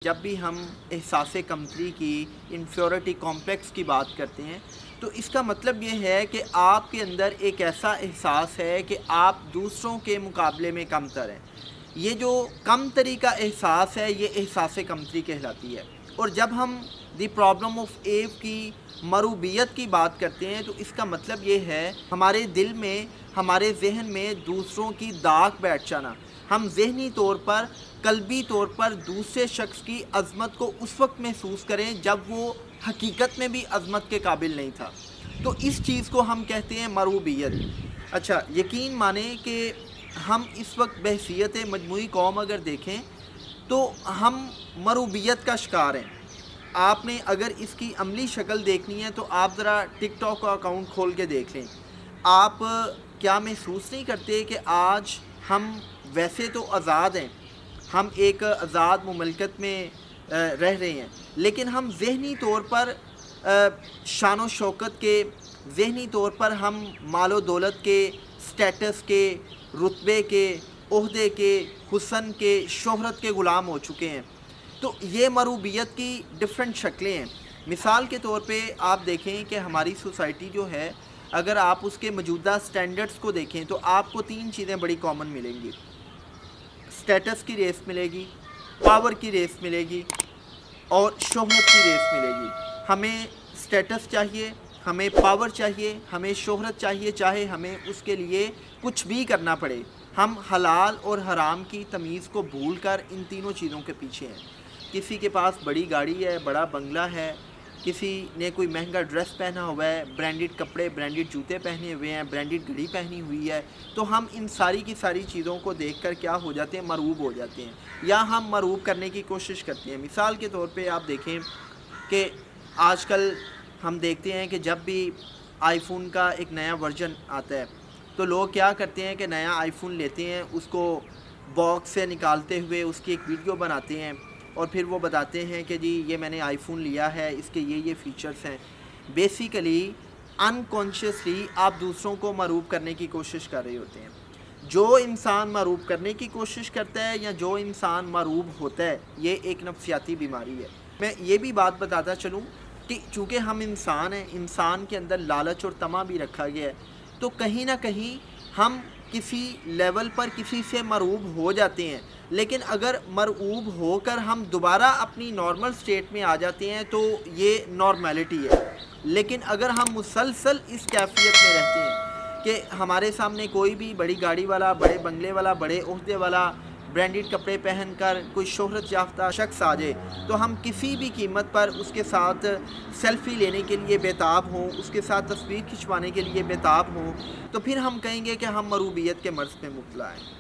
جب بھی ہم احساس کمتری کی انفیورٹی کمپلیکس کی بات کرتے ہیں تو اس کا مطلب یہ ہے کہ آپ کے اندر ایک ایسا احساس ہے کہ آپ دوسروں کے مقابلے میں کم تر ہیں۔ یہ جو کم تری کا احساس ہے یہ احساس کمتری کہلاتی ہے۔ اور جب ہم دی پرابلم آف ایو کی مروبیت کی بات کرتے ہیں تو اس کا مطلب یہ ہے ہمارے دل میں ہمارے ذہن میں دوسروں کی داغ بیٹھ جانا۔ ہم ذہنی طور پر قلبی طور پر دوسرے شخص کی عظمت کو اس وقت محسوس کریں جب وہ حقیقت میں بھی عظمت کے قابل نہیں تھا، تو اس چیز کو ہم کہتے ہیں مروبیت۔ اچھا، یقین مانیں کہ ہم اس وقت بحیثیت مجموعی قوم اگر دیکھیں تو ہم مروبیت کا شکار ہیں۔ آپ نے اگر اس کی عملی شکل دیکھنی ہے تو آپ ذرا ٹک ٹاک کا اکاؤنٹ کھول کے دیکھ لیں۔ آپ کیا محسوس نہیں کرتے کہ آج ہم ویسے تو آزاد ہیں، ہم ایک آزاد مملکت میں رہ رہے ہیں، لیکن ہم ذہنی طور پر شان و شوکت کے، ذہنی طور پر ہم مال و دولت کے، سٹیٹس کے، رتبے کے، عہدے کے، حسن کے، شہرت کے غلام ہو چکے ہیں۔ تو یہ مروبیت کی ڈفرینٹ شکلیں ہیں۔ مثال کے طور پہ آپ دیکھیں کہ ہماری سوسائٹی جو ہے، اگر آپ اس کے موجودہ سٹینڈرڈز کو دیکھیں تو آپ کو تین چیزیں بڑی کامن ملیں گی۔ سٹیٹس کی ریس ملے گی، پاور کی ریس ملے گی اور شہرت کی ریس ملے گی۔ ہمیں سٹیٹس چاہیے، ہمیں پاور چاہیے، ہمیں شہرت چاہیے، چاہے ہمیں اس کے لیے کچھ بھی کرنا پڑے۔ ہم حلال اور حرام کی تمیز کو بھول کر ان تینوں چیزوں کے پیچھے ہیں۔ کسی کے پاس بڑی گاڑی ہے، بڑا بنگلہ ہے، کسی نے کوئی مہنگا ڈریس پہنا ہوا ہے، برانڈڈ کپڑے، برانڈڈ جوتے پہنے ہوئے ہیں، برانڈڈ گھڑی پہنی ہوئی ہے، تو ہم ان ساری کی ساری چیزوں کو دیکھ کر کیا ہو جاتے ہیں؟ مرعوب ہو جاتے ہیں، یا ہم مرعوب کرنے کی کوشش کرتے ہیں۔ مثال کے طور پہ آپ دیکھیں کہ آج کل ہم دیکھتے ہیں کہ جب بھی آئی فون کا ایک نیا ورژن آتا ہے تو لوگ کیا کرتے ہیں کہ نیا آئی فون لیتے ہیں، اس کو باکس سے نکالتے ہوئے اس کی ایک ویڈیو بناتے ہیں اور پھر وہ بتاتے ہیں کہ جی یہ میں نے آئی فون لیا ہے، اس کے یہ فیچرز ہیں۔ بیسیکلی انکانشیسلی آپ دوسروں کو مرعوب کرنے کی کوشش کر رہے ہوتے ہیں۔ جو انسان مرعوب کرنے کی کوشش کرتا ہے یا جو انسان مرعوب ہوتا ہے، یہ ایک نفسیاتی بیماری ہے۔ میں یہ بھی بات بتاتا چلوں کہ چونکہ ہم انسان ہیں، انسان کے اندر لالچ اور طمع بھی رکھا گیا ہے، تو کہیں نہ کہیں ہم کسی لیول پر کسی سے مرعوب ہو جاتے ہیں، لیکن اگر مرعوب ہو کر ہم دوبارہ اپنی نارمل سٹیٹ میں آ جاتے ہیں تو یہ نارملٹی ہے۔ لیکن اگر ہم مسلسل اس کیفیت میں رہتے ہیں کہ ہمارے سامنے کوئی بھی بڑی گاڑی والا، بڑے بنگلے والا، بڑے عہدے والا، برانڈڈ کپڑے پہن کر کوئی شہرت یافتہ شخص آ جائے تو ہم کسی بھی قیمت پر اس کے ساتھ سیلفی لینے کے لیے بےتاب ہوں، اس کے ساتھ تصویر کھنچوانے کے لیے بےتاب ہوں، تو پھر ہم کہیں گے کہ ہم مروبیت کے مرض میں مبتلا ہیں۔